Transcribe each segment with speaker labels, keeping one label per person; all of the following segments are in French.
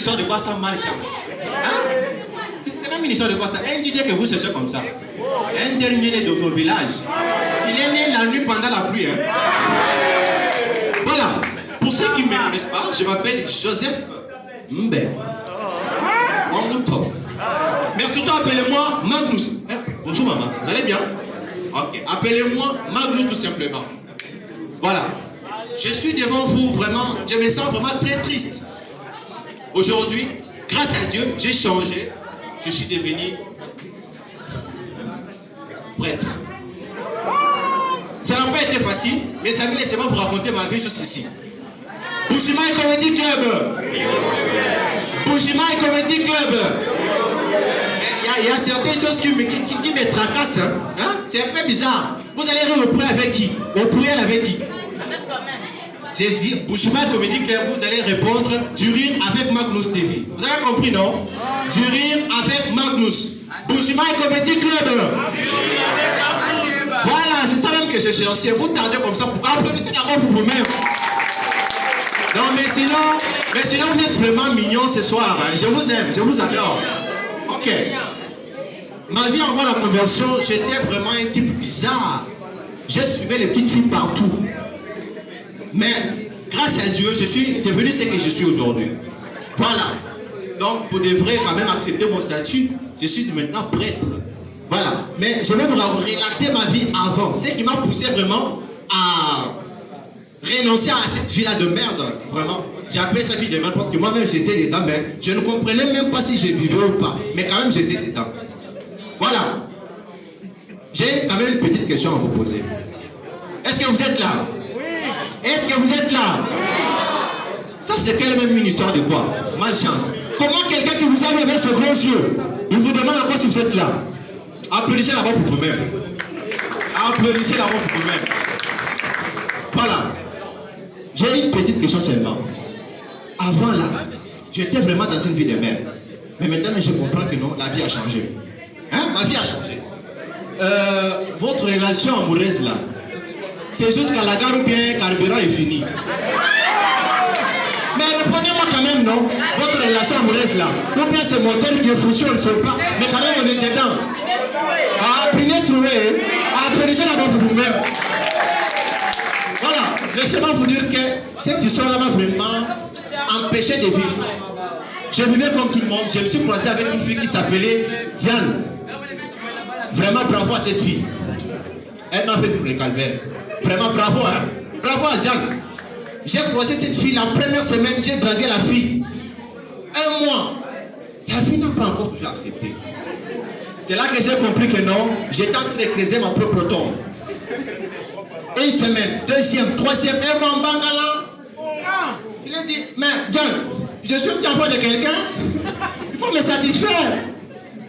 Speaker 1: histoire de quoi ça malchance. Hein? C'est même une histoire de quoi ça. Un DJ que vous cherchez comme ça. Un dernier né de son village. Il est né la nuit pendant la pluie. Hein? Voilà. Pour ceux qui ne me connaissent pas, je m'appelle Joseph Mbe. On nous top. Mais surtout appelez-moi Magnus. Hein? Bonjour maman, vous allez bien? Ok. Appelez-moi Magnus tout simplement. Voilà. Je suis devant vous vraiment, je me sens vraiment très triste. Aujourd'hui, grâce à Dieu, j'ai changé. Je suis devenu prêtre. Ça n'a pas été facile, mes amis, laissez-moi vous raconter ma vie jusqu'ici. Bushima Comedy Club. Bushima Comedy Club. Il y a certaines choses qui me tracassent. Hein? C'est un peu bizarre. Vous allez rire au poulet avec qui? Au poulet avec qui? C'est dit, Bushima Comedy Club, vous allez répondre du rire avec Magnus TV. Vous avez compris, non? Du rire avec Magnus. Bushima Comedy Club. Voilà, c'est ça même que je cherchais. Vous tardez comme ça, pourquoi applaudissez d'abord pour vous-même? Non, mais sinon, vous êtes vraiment mignons ce soir. Hein. Je vous aime, je vous adore. Ok. Ma vie avant la conversion, j'étais vraiment un type bizarre. Je suivais les petites filles partout. Mais grâce à Dieu, je suis devenu ce que je suis aujourd'hui. Voilà. Donc, vous devrez quand même accepter mon statut. Je suis maintenant prêtre. Voilà. Mais je vais vous relater ma vie avant. Ce qui m'a poussé vraiment à renoncer à cette vie-là de merde. Vraiment. J'ai appelé ça vie de merde parce que moi-même j'étais dedans, mais je ne comprenais même pas si je vivais ou pas. Mais quand même j'étais dedans. Voilà. J'ai quand même une petite question à vous poser. Est-ce que vous êtes là? Est-ce que vous êtes là? Ça c'est quand même une histoire de quoi? Malchance. Comment quelqu'un qui vous a avec ses grands yeux, il vous demande encore si vous êtes là? Applaudissez là-bas pour vous-même. Applaudissez là-bas pour vous-même. Voilà. J'ai une petite question seulement. Avant là, j'étais vraiment dans une vie de merde. Mais maintenant je comprends que non, la vie a changé. Hein? Ma vie a changé. Votre relation amoureuse là, c'est jusqu'à la gare ou bien le carburant est fini. Mais répondez-moi quand même, non? Votre relation amoureuse là, ou bien c'est mon moteur qui est foutu, on ne sait pas. Mais quand même on est dedans. Ah, pinez trouvé. Applaudissez là-bas pour vous-même. Voilà, laissez-moi vous dire que cette histoire-là m'a vraiment empêché de vivre. Je vivais comme tout le monde. Je me suis croisé avec une fille qui s'appelait Diane. Vraiment bravo à cette fille. Elle m'a fait vivre le calvaire. Vraiment bravo, hein. Bravo à Diane. J'ai croisé cette fille la première semaine, j'ai dragué la fille. Un mois. La fille n'a pas encore toujours accepté. C'est là que j'ai compris que non, j'étais en train de creuser ma propre tombe. Une semaine, deuxième, troisième, un mois en Bangala. Il a dit, mais John, je suis petit enfant de quelqu'un, il faut me satisfaire.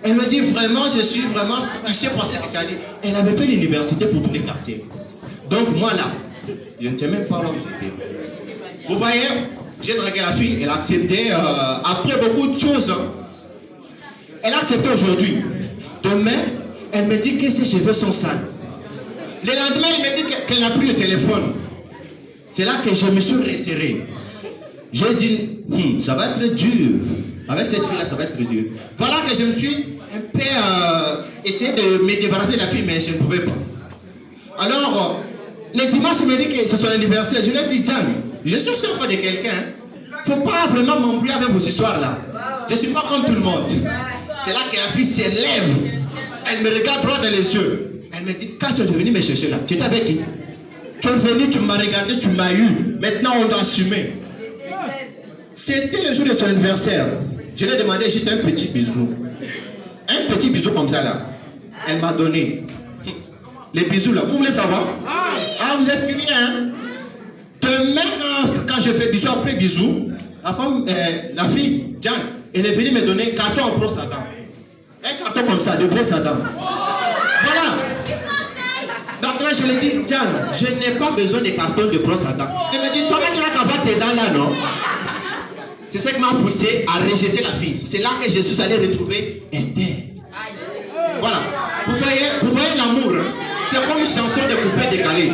Speaker 1: Elle me dit vraiment, je suis vraiment touché par ce que tu as dit. Elle avait fait l'université pour tous les quartiers. Donc moi là, je ne sais même pas où j'étais. Vous voyez, j'ai dragué la fille, elle a accepté après beaucoup de choses. Elle a accepté aujourd'hui. Demain, elle me dit que ses cheveux sont sales. Le lendemain, elle me dit qu'elle n'a plus le téléphone. C'est là que je me suis resserré. J'ai dit, ça va être dur. Avec cette fille-là, ça va être dur. Voilà que je me suis un peu essayé de me débarrasser de la fille, mais je ne pouvais pas. Alors, les dimanches, il me dit que c'est son anniversaire. Je lui ai dit, Jeanne, je suis aussi enfant de quelqu'un. Il ne faut pas vraiment m'embrouiller avec vos histoires-là. Je ne suis pas comme tout le monde. C'est là que la fille s'élève. Elle me regarde droit dans les yeux. Elle me dit, quand tu es venu me chercher là, tu étais avec qui? Tu es venu, tu m'as regardé, tu m'as eu. Maintenant, on doit assumer. C'était le jour de son anniversaire. Je lui ai demandé juste un petit bisou. Un petit bisou comme ça là. Elle m'a donné. Les bisous là. Vous voulez savoir? Ah, vous êtes curieux, hein? Demain, quand je fais bisou après bisou, la fille, Jeanne, elle est venue me donner un carton en brosse à dents. Un carton comme ça, de brosse à dents. Voilà. Donc là, je lui ai dit, Jeanne, je n'ai pas besoin de carton de brosse à dents. Elle me dit, toi, tu n'as qu'à avoir tes dents là, non? C'est ça qui m'a poussé à rejeter la fille. C'est là que je suis allé retrouver Esther. Voilà. Vous voyez l'amour, hein? C'est comme une chanson de couplet décalé.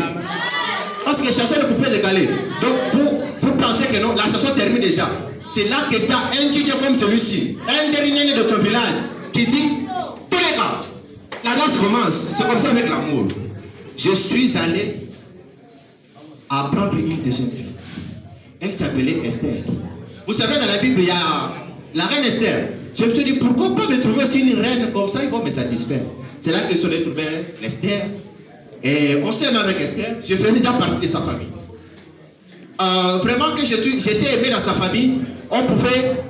Speaker 1: Parce que chanson de couplet décalé. Donc vous pensez que non, la chanson termine déjà. c'est là que tu as un DJ comme celui-ci, un dernier de ton village, qui dit, tous les gars, la danse commence. C'est comme ça avec l'amour. Je suis allé apprendre une deuxième fille. Elle s'appelait Esther. Vous savez, dans la Bible, il y a la reine Esther. Je me suis dit, pourquoi pas me trouver aussi une reine comme ça, il faut me satisfaire. C'est là que je suis allé trouver Esther. Et on s'aime avec Esther. Je faisais déjà partie de sa famille. Vraiment que j'étais aimé dans sa famille. On pouvait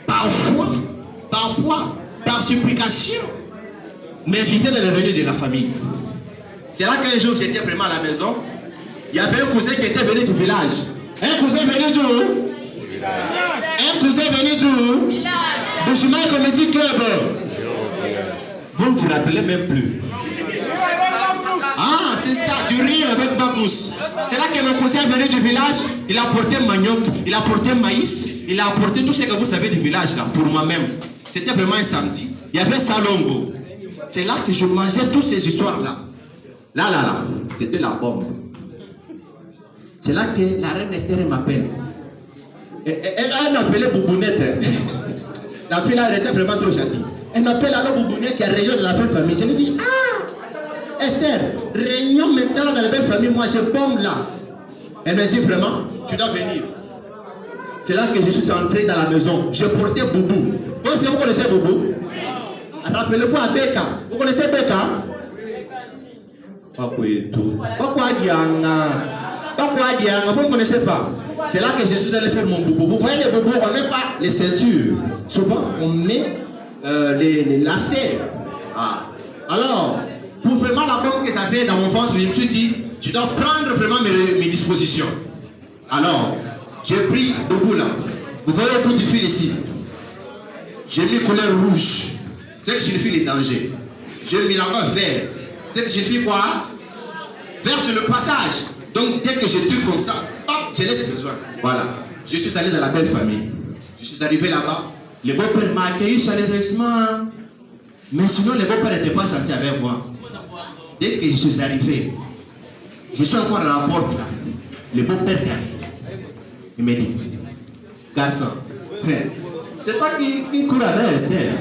Speaker 1: parfois, par supplication, m'inviter dans les réunions de la famille. C'est là qu'un jour j'étais vraiment à la maison. Il y avait un cousin qui était venu du village. Un cousin venu d'où? Un cousin venu d'où? Du Jumaï Comedy Club. Vous ne vous rappelez même plus. Ah, c'est ça, du rire avec Bakous. C'est là que mon cousin est venu du village. Il a apporté manioc, il a apporté maïs, il a apporté tout ce que vous savez du village là, pour moi-même. C'était vraiment un samedi. Il y avait Salongo. C'est là que je mangeais toutes ces histoires-là. Là, c'était la bombe. C'est là que la reine Esther m'appelle. Elle m'appelait Boubounette. La fille là, elle était vraiment trop gentille. Elle m'appelle, alors Boubounette, il y a réunion de la belle famille. Je lui dis, ah, Esther, réunion maintenant dans la belle famille, moi je bombe là. Elle me dit, vraiment, tu dois venir. C'est là que je suis entré dans la maison. Je portais Boubou. Vous connaissez Boubou? Rappelez-vous à Beka. Vous connaissez Beka? Pourquoi vous ne connaissez pas? C'est là que je suis allé faire mon boubou. Vous voyez les boubous, on ne met pas les ceintures. Souvent, on met les lacets. Ah. Alors, pour vraiment la bombe que j'avais dans mon ventre, je me suis dit, je dois prendre vraiment mes dispositions. Alors, j'ai pris boubou là. Vous voyez le bout du fil ici. J'ai mis couleur rouge. C'est que signifie les dangers. J'ai mis là-bas vert. C'est que signifie quoi? Vert sur le passage. Donc dès que je tire comme ça, hop, je laisse besoin. Voilà. Je suis allé dans la belle famille. Je suis arrivé là-bas. Le beau-père m'a accueilli chaleureusement. Mais sinon, le beau-père n'était pas gentil avec moi. Dès que je suis arrivé, je suis encore à la porte là. Le beau-père arrive. Il me dit, garçon, c'est toi qui cours avec Esther.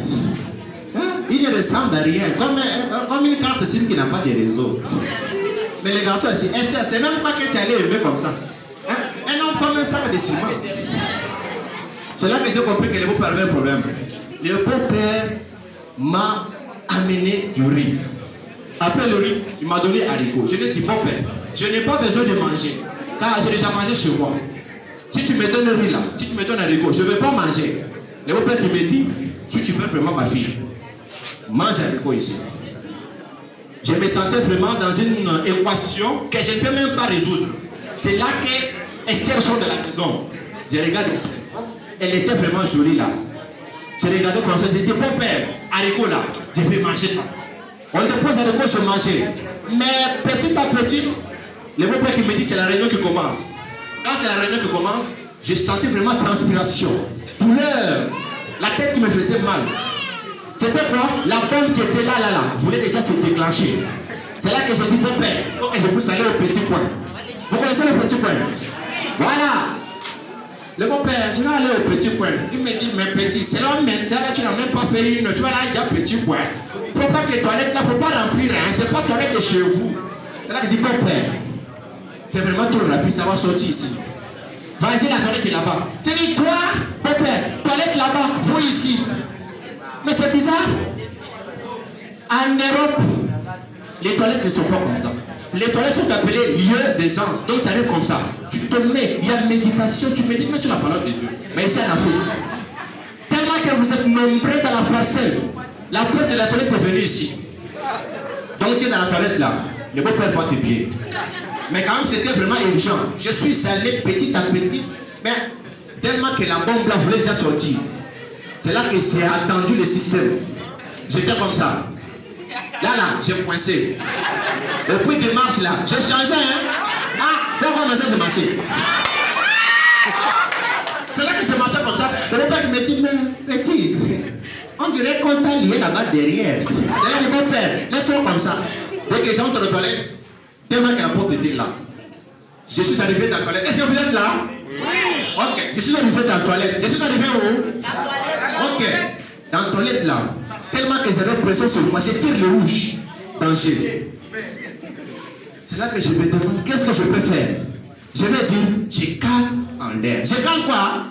Speaker 1: Hein? Il ne ressemble à rien, comme une carte SIM qui n'a pas de réseau. Mais les garçons ici, Esther, c'est même pas que tu allais aimer comme ça. Hein? Un homme comme un sac de ciment. C'est là que j'ai compris que le beau-père avait un problème. Le beau-père m'a amené du riz. Après le riz, il m'a donné haricot. Je lui ai dit, beau-père, je n'ai pas besoin de manger, car j'ai déjà mangé chez moi. Si tu me donnes le riz là, si tu me donnes haricot, je ne vais pas manger. Le beau-père qui me dit, si tu veux vraiment ma fille, mange haricot ici. Je me sentais vraiment dans une équation que je ne peux même pas résoudre. C'est là que Esther sort de la maison. Je regarde, elle était vraiment jolie là. Je regardais comme ça, je dis, bon père, haricot là, je vais manger ça. On dépose haricot, je mangeais. Mais petit à petit, le beau père qui me dit, c'est la réunion qui commence. Quand c'est la réunion qui commence, j'ai senti vraiment transpiration, douleur, la tête qui me faisait mal. C'était quoi? La bombe qui était là, voulait déjà se déclencher. C'est là que j'ai dit, bon père, il faut que je puisse aller au petit coin. Vous connaissez le petit coin? Voilà. Le bon père, je vais aller au petit coin. Il me dit, mais petit, c'est là maintenant, tu n'as même pas fait une, tu vas là, il y a petit coin. Il ne faut pas que les toilettes là, il ne faut pas remplir, hein. C'est pas toilette de chez vous. C'est là que je dis, bon père, c'est vraiment trop rapide, ça va sortir ici. Vas-y, la toilette est là-bas. C'est dit, toi, bon père, toilette là-bas, vous ici. Mais c'est bizarre. En Europe, les toilettes ne sont pas comme ça. Les toilettes sont appelées lieux d'aisance. Donc ça arrive comme ça. Tu te mets, il y a méditation, tu médites sur la parole de Dieu. Mais ici en Afrique, tellement que vous êtes nombreux dans la parcelle, la porte de la toilette est venue ici. Donc tu es dans la toilette là, le beau-père voit tes pieds. Mais quand même c'était vraiment urgent. Je suis allé petit à petit, mais tellement que la bombe là voulait déjà sortir. C'est là que j'ai attendu le système. J'étais comme ça. Là, j'ai coincé. Au prix de marche là, j'ai changé, hein. Ah, faut commencer à marcher. C'est là que j'ai marché comme ça. Le père me dit, mais petit, on dirait qu'on t'a lié là-bas derrière. Derrière le beau-père, laisse-moi comme ça. Dès que j'entre aux toilettes, tellement que la porte était là. Je suis arrivé dans la toilette. Est-ce que vous êtes là? Oui. Ok. Je suis arrivé dans la toilette. Je suis arrivé où? Ok. Dans la toilette là, tellement que j'avais pression sur moi, je tire le rouge. Danger. C'est là que je me demande qu'est-ce que je peux faire. Je vais dire, je cale en l'air. Je cale quoi?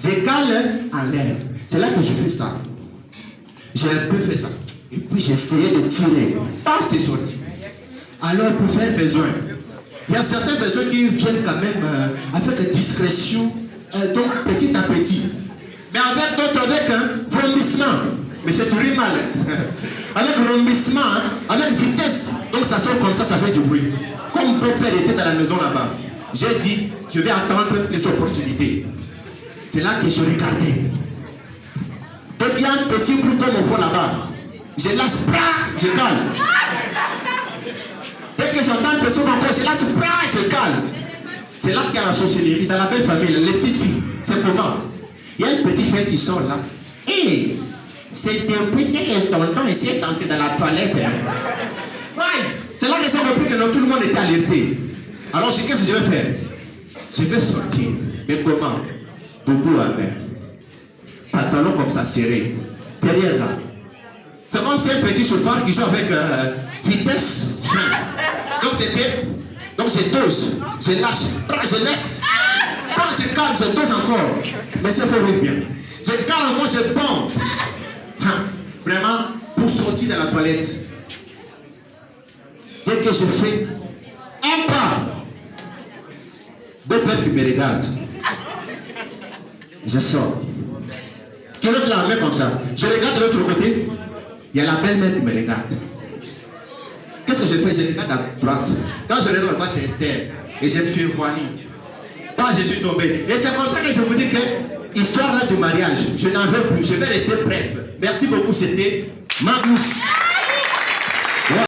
Speaker 1: Je cale en l'air. C'est là que je fais ça. J'ai un peu fait ça. Et puis j'ai essayé de tirer. Ah, c'est sorti. Alors pour faire besoin, il y a certains besoins qui viennent quand même avec discrétion, donc petit à petit. Mais avec d'autres, avec un vrombissement. Mais c'est toujours mal. Avec vrombissement, avec vitesse. Donc ça sort comme ça fait du bruit. Comme mon père était dans la maison là-bas, j'ai dit, je vais attendre les opportunités. C'est là que je regardais. Dès qu'il y a un petit bouton au fond là-bas, je laisse, je calme. Dès que j'entends une personne encore, je laisse, je calme. C'est là qu'il y a la sorcellerie, dans la belle famille, les petites filles. C'est comment? Il y a une petite fille qui sort là. Et c'est depuis que tonton essayait d'entrer dans la toilette. Ouais, c'est là que j'ai compris que tout le monde était alerté. Alors, qu'est-ce que je vais faire? Je vais sortir. Mais comment? Boubou à main. Pantalon comme ça serré. Derrière là. C'est comme si un petit chauffeur qui joue avec vitesse. Donc c'était. Donc je dose. Je lâche. Je laisse. Quand je calme, je dose encore. Mais c'est fait bien. Je calme encore, je bombe. Vraiment, pour sortir de la toilette. Dès que je fais un pas, deux pères qui me regardent. Je sors. Que l'autre la main comme ça. Je regarde de l'autre côté. Il y a la belle-mère qui me regarde. Qu'est-ce que je fais? Je regarde à droite. Quand je regarde là-bas, c'est Esther. Et je me suis voilé. Quand je suis tombé. Et c'est comme ça que je vous dis que histoire là du mariage, je n'en veux plus. Je vais rester bref. Merci beaucoup. C'était Magnus.